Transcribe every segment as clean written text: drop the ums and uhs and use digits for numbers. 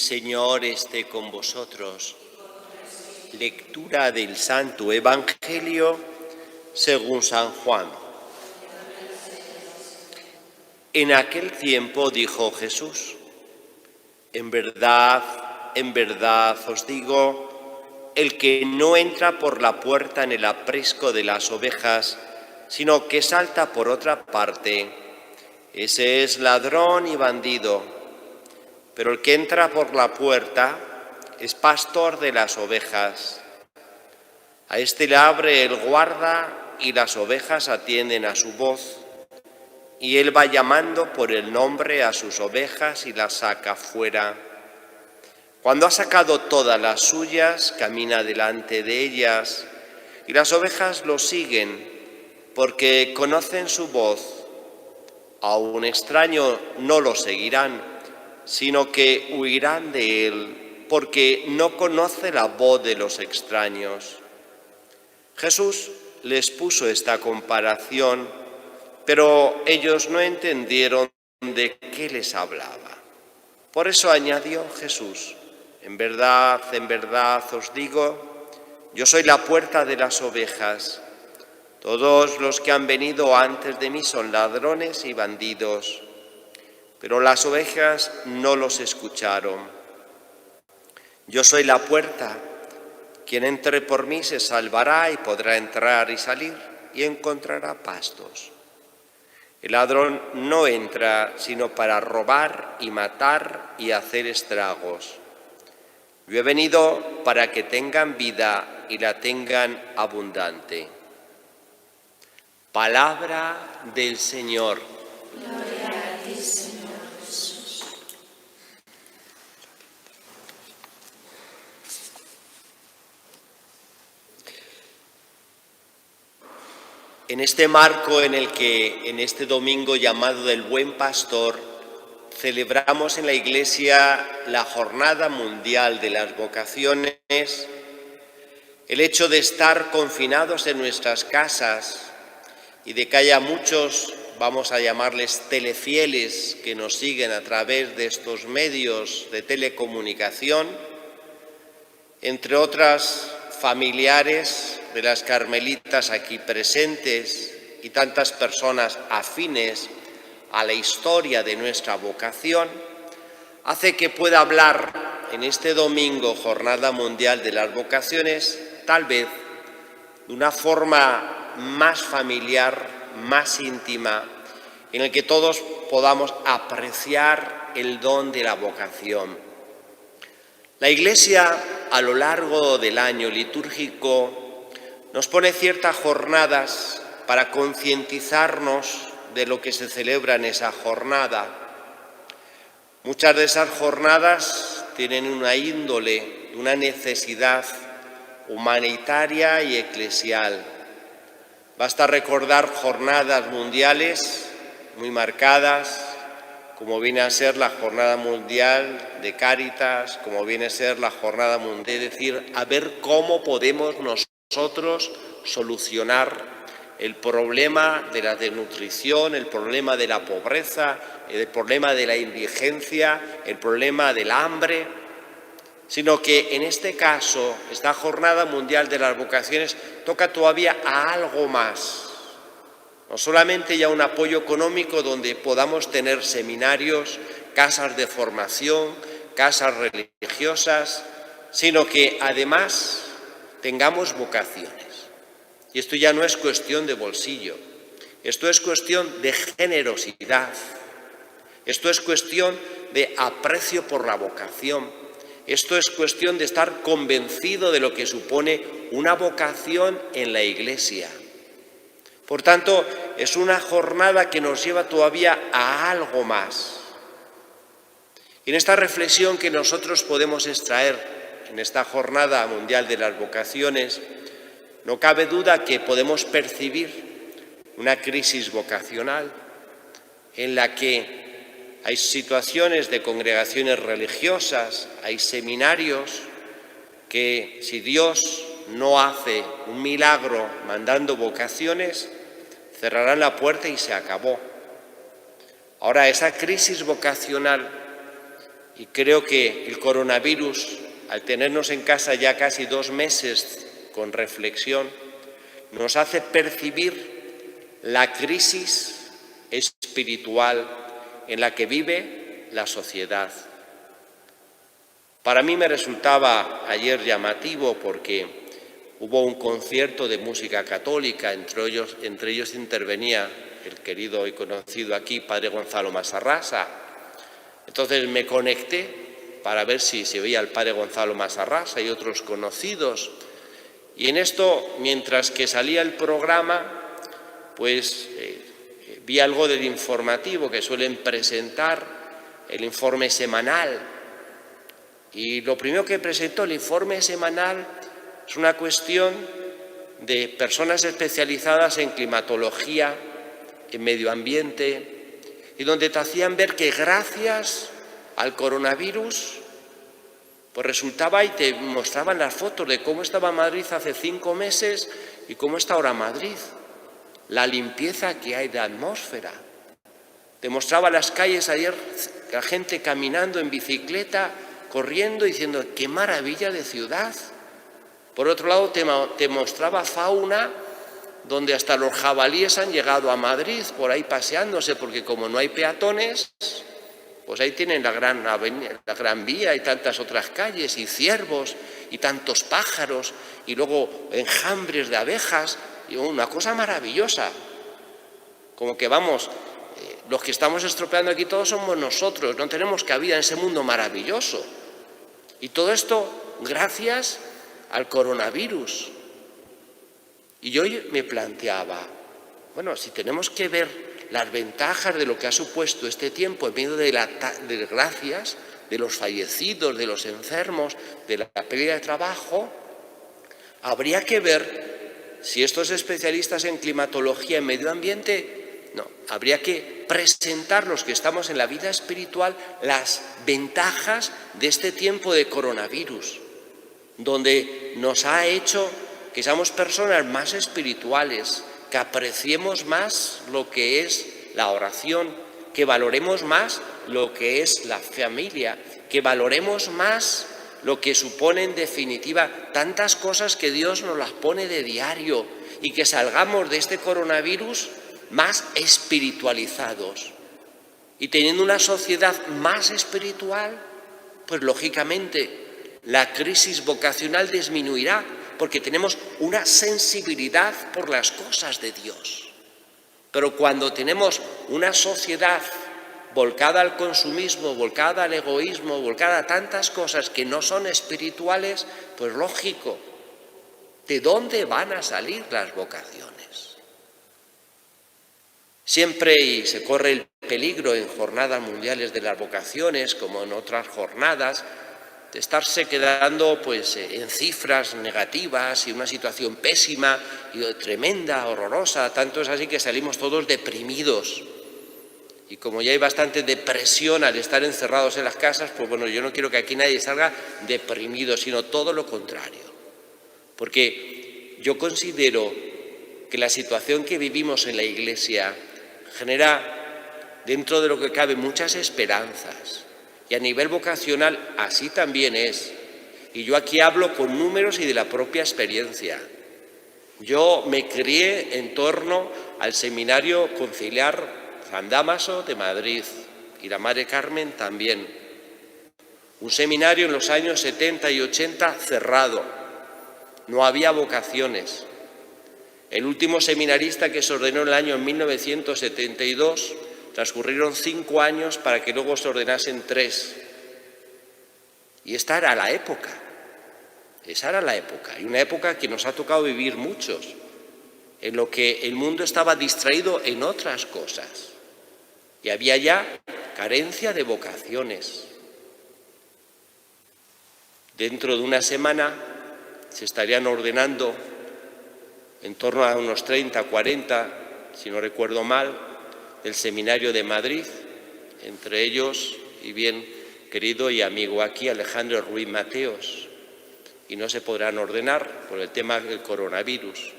Señor esté con vosotros. Lectura del Santo Evangelio según San Juan. En aquel tiempo dijo Jesús: en verdad os digo, el que no entra por la puerta en el aprisco de las ovejas, sino que salta por otra parte, ese es ladrón y bandido. Pero el que entra por la puerta es pastor de las ovejas. A este le abre el guarda y las ovejas atienden a su voz. Y él va llamando por el nombre a sus ovejas y las saca fuera. Cuando ha sacado todas las suyas, camina delante de ellas, y las ovejas lo siguen, porque conocen su voz. A un extraño no lo seguirán, sino que huirán de él, porque no conoce la voz de los extraños. Jesús les puso esta comparación, pero ellos no entendieron de qué les hablaba. Por eso añadió Jesús: en verdad os digo, yo soy la puerta de las ovejas. Todos los que han venido antes de mí son ladrones y bandidos, pero las ovejas no los escucharon. Yo soy la puerta. Quien entre por mí se salvará y podrá entrar y salir y encontrará pastos. El ladrón no entra sino para robar y matar y hacer estragos. Yo he venido para que tengan vida y la tengan abundante. Palabra del Señor. Gloria a ti, Señor Jesús. En este marco en el que en este domingo llamado del Buen Pastor celebramos en la Iglesia la Jornada Mundial de las Vocaciones, el hecho de estar confinados en nuestras casas y de que haya muchos, vamos a llamarles telefieles, que nos siguen a través de estos medios de telecomunicación, entre otras familiares de las carmelitas aquí presentes y tantas personas afines a la historia de nuestra vocación, hace que pueda hablar en este domingo, Jornada Mundial de las Vocaciones, tal vez de una forma más familiar, más íntima, en el que todos podamos apreciar el don de la vocación. La Iglesia, a lo largo del año litúrgico, nos pone ciertas jornadas para concientizarnos de lo que se celebra en esa jornada. Muchas de esas jornadas tienen una índole, una necesidad humanitaria y eclesial. Basta recordar jornadas mundiales muy marcadas, como viene a ser la Jornada Mundial de Cáritas, como viene a ser la Jornada Mundial, es decir, a ver cómo podemos nosotros solucionar el problema de la desnutrición, el problema de la pobreza, el problema de la indigencia, el problema del hambre, sino que en este caso, esta Jornada Mundial de las Vocaciones toca todavía a algo más. No solamente ya un apoyo económico donde podamos tener seminarios, casas de formación, casas religiosas, sino que además tengamos vocaciones. Y esto ya no es cuestión de bolsillo, esto es cuestión de generosidad, esto es cuestión de aprecio por la vocación, esto es cuestión de estar convencido de lo que supone una vocación en la Iglesia. Por tanto, es una jornada que nos lleva todavía a algo más. Y en esta reflexión que nosotros podemos extraer en esta Jornada Mundial de las Vocaciones, no cabe duda que podemos percibir una crisis vocacional en la que hay situaciones de congregaciones religiosas, hay seminarios que, si Dios no hace un milagro mandando vocaciones, cerrarán la puerta y se acabó. Ahora, esa crisis vocacional Y creo que el coronavirus, al tenernos en casa ya casi 2 meses con reflexión, nos hace percibir la crisis espiritual en la que vive la sociedad. Para mí me resultaba ayer llamativo porque hubo un concierto de música católica, entre ellos intervenía el querido y conocido aquí Padre Gonzalo Masarrasa. Entonces me conecté para ver si se veía el Padre Gonzalo Masarrasa y otros conocidos. Y en esto, mientras que salía el programa, pues vi algo del informativo que suelen presentar, el informe semanal. Y lo primero que presentó el informe semanal es una cuestión de personas especializadas en climatología, en medio ambiente, y donde te hacían ver que gracias al coronavirus, pues resultaba y te mostraban las fotos de cómo estaba Madrid hace 5 meses y cómo está ahora Madrid, la limpieza que hay de atmósfera. Te mostraba las calles ayer, la gente caminando en bicicleta, corriendo, diciendo ¡qué maravilla de ciudad! Por otro lado, te mostraba fauna donde hasta los jabalíes han llegado a Madrid, por ahí paseándose, porque como no hay peatones, pues ahí tienen la gran vía y tantas otras calles, y ciervos, y tantos pájaros, y luego enjambres de abejas, y una cosa maravillosa. Como que vamos, los que estamos estropeando aquí todos somos nosotros, no tenemos cabida en ese mundo maravilloso. Y todo esto gracias al coronavirus. Y yo me planteaba, bueno, si tenemos que ver las ventajas de lo que ha supuesto este tiempo en medio de las desgracias, de los fallecidos, de los enfermos, de la pérdida de trabajo, habría que ver si estos especialistas en climatología y medio ambiente, no, habría que presentar los que estamos en la vida espiritual las ventajas de este tiempo de coronavirus, donde nos ha hecho que seamos personas más espirituales, que apreciemos más lo que es la oración, que valoremos más lo que es la familia, que valoremos más lo que supone en definitiva tantas cosas que Dios nos las pone de diario, y que salgamos de este coronavirus más espiritualizados. Y teniendo una sociedad más espiritual, pues lógicamente la crisis vocacional disminuirá, porque tenemos una sensibilidad por las cosas de Dios. Pero cuando tenemos una sociedad volcada al consumismo, volcada al egoísmo, volcada a tantas cosas que no son espirituales, pues lógico, ¿de dónde van a salir las vocaciones? Siempre y se corre el peligro en jornadas mundiales de las vocaciones, como en otras jornadas, de estarse quedando pues en cifras negativas y una situación pésima y tremenda, horrorosa. Tanto es así que salimos todos deprimidos. Y como ya hay bastante depresión al estar encerrados en las casas, pues bueno, yo no quiero que aquí nadie salga deprimido, sino todo lo contrario. Porque yo considero que la situación que vivimos en la Iglesia genera, dentro de lo que cabe, muchas esperanzas. Y a nivel vocacional así también es. Y yo aquí hablo con números y de la propia experiencia. Yo me crié en torno al Seminario Conciliar San Dámaso de Madrid, y la Madre Carmen también. Un seminario en los años 70 y 80 cerrado. No había vocaciones. El último seminarista que se ordenó en el año 1972, transcurrieron 5 años para que luego se ordenasen 3. Y esta era la época. Esa era la época. Y una época que nos ha tocado vivir muchos, en lo que el mundo estaba distraído en otras cosas. Y había ya carencia de vocaciones. Dentro de una semana se estarían ordenando en torno a unos 30, 40, si no recuerdo mal, del Seminario de Madrid, entre ellos, y bien querido y amigo aquí, Alejandro Ruiz Mateos, y no se podrán ordenar por el tema del coronavirus.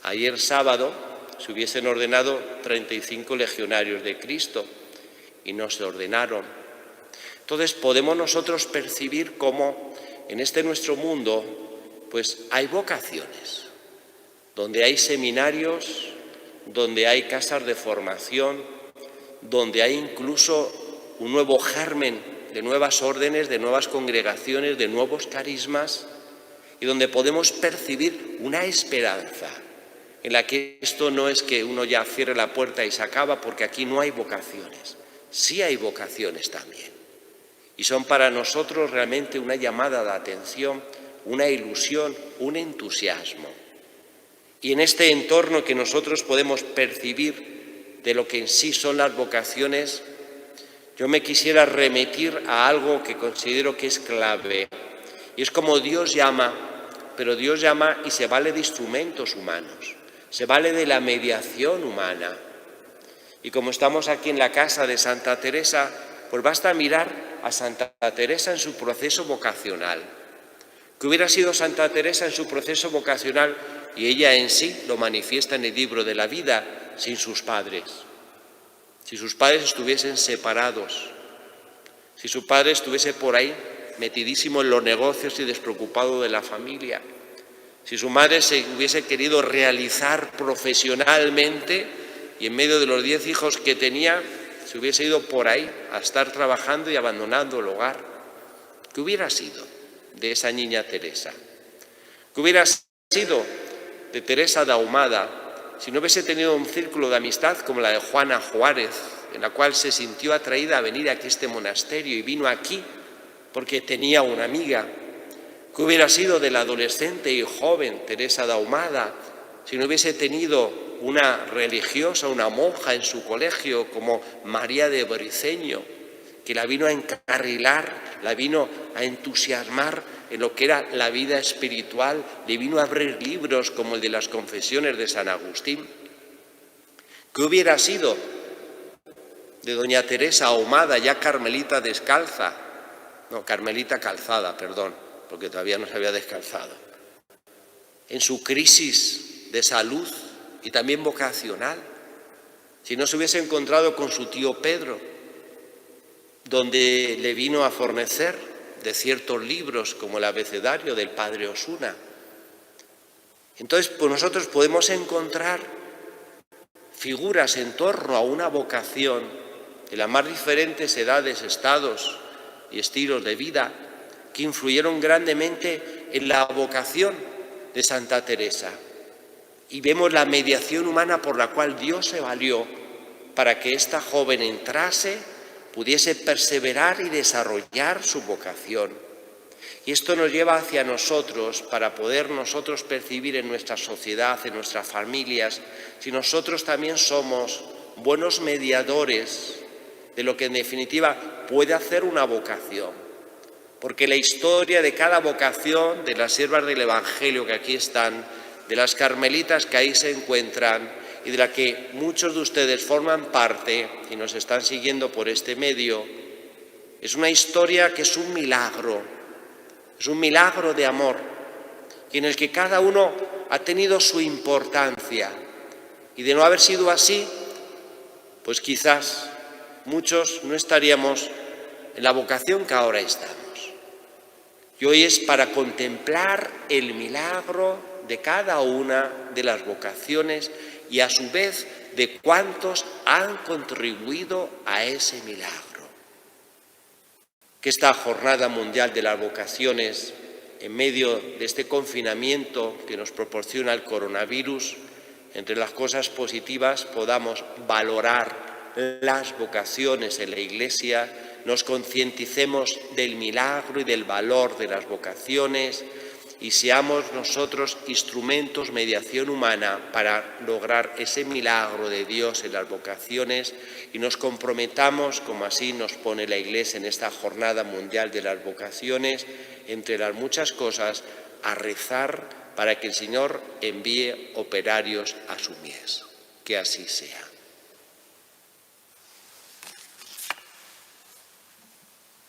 Ayer sábado se hubiesen ordenado 35 legionarios de Cristo y no se ordenaron. Entonces podemos nosotros percibir cómo en este nuestro mundo pues hay vocaciones, donde hay seminarios, donde hay casas de formación, donde hay incluso un nuevo germen de nuevas órdenes, de nuevas congregaciones, de nuevos carismas, y donde podemos percibir una esperanza en la que esto no es que uno ya cierre la puerta y se acaba, porque aquí no hay vocaciones. Sí hay vocaciones también. Y son para nosotros realmente una llamada de atención, una ilusión, un entusiasmo. Y en este entorno que nosotros podemos percibir de lo que en sí son las vocaciones, yo me quisiera remitir a algo que considero que es clave. Y es como Dios llama, pero Dios llama y se vale de instrumentos humanos, se vale de la mediación humana. Y como estamos aquí en la casa de Santa Teresa, pues basta mirar a Santa Teresa en su proceso vocacional. ¿Qué hubiera sido Santa Teresa en su proceso vocacional? Y ella en sí lo manifiesta en el libro de la vida, sin sus padres. Si sus padres estuviesen separados, si su padre estuviese por ahí metidísimo en los negocios y despreocupado de la familia, si su madre se hubiese querido realizar profesionalmente y en medio de los 10 hijos que tenía, se hubiese ido por ahí a estar trabajando y abandonando el hogar, ¿qué hubiera sido de esa niña Teresa? ¿Qué hubiera sido de Teresa de Ahumada si no hubiese tenido un círculo de amistad como la de Juana Juárez, en la cual se sintió atraída a venir aquí a este monasterio y vino aquí porque tenía una amiga? ¿Qué hubiera sido de la adolescente y joven Teresa de Ahumada si no hubiese tenido una religiosa, una monja en su colegio como María de Briceño, que la vino a encarrilar, la vino a entusiasmar en lo que era la vida espiritual, le vino a abrir libros como el de las Confesiones de San Agustín? ¿Qué hubiera sido de doña Teresa Ahumada, ya carmelita descalza? No, carmelita calzada, perdón, porque todavía no se había descalzado. En su crisis de salud y también vocacional, si no se hubiese encontrado con su tío Pedro, donde le vino a fornecer de ciertos libros como el abecedario del padre Osuna. Entonces, pues nosotros podemos encontrar figuras en torno a una vocación de las más diferentes edades, estados y estilos de vida que influyeron grandemente en la vocación de Santa Teresa. Y vemos la mediación humana por la cual Dios se valió para que esta joven entrase, pudiese perseverar y desarrollar su vocación. Y esto nos lleva hacia nosotros para poder nosotros percibir en nuestra sociedad, en nuestras familias, si nosotros también somos buenos mediadores de lo que en definitiva puede hacer una vocación. Porque la historia de cada vocación, de las siervas del Evangelio que aquí están, de las carmelitas que ahí se encuentran y de la que muchos de ustedes forman parte y nos están siguiendo por este medio, es una historia que es un milagro de amor, y en el que cada uno ha tenido su importancia. Y de no haber sido así, pues quizás muchos no estaríamos en la vocación que ahora estamos. Y hoy es para contemplar el milagro de cada una de las vocaciones y a su vez de cuántos han contribuido a ese milagro. Que esta Jornada Mundial de las Vocaciones, en medio de este confinamiento que nos proporciona el coronavirus, entre las cosas positivas podamos valorar las vocaciones en la Iglesia, nos concienticemos del milagro y del valor de las vocaciones y seamos nosotros instrumentos, mediación humana para lograr ese milagro de Dios en las vocaciones y nos comprometamos, como así nos pone la Iglesia en esta Jornada Mundial de las Vocaciones, entre las muchas cosas, a rezar para que el Señor envíe operarios a su mies. Que así sea.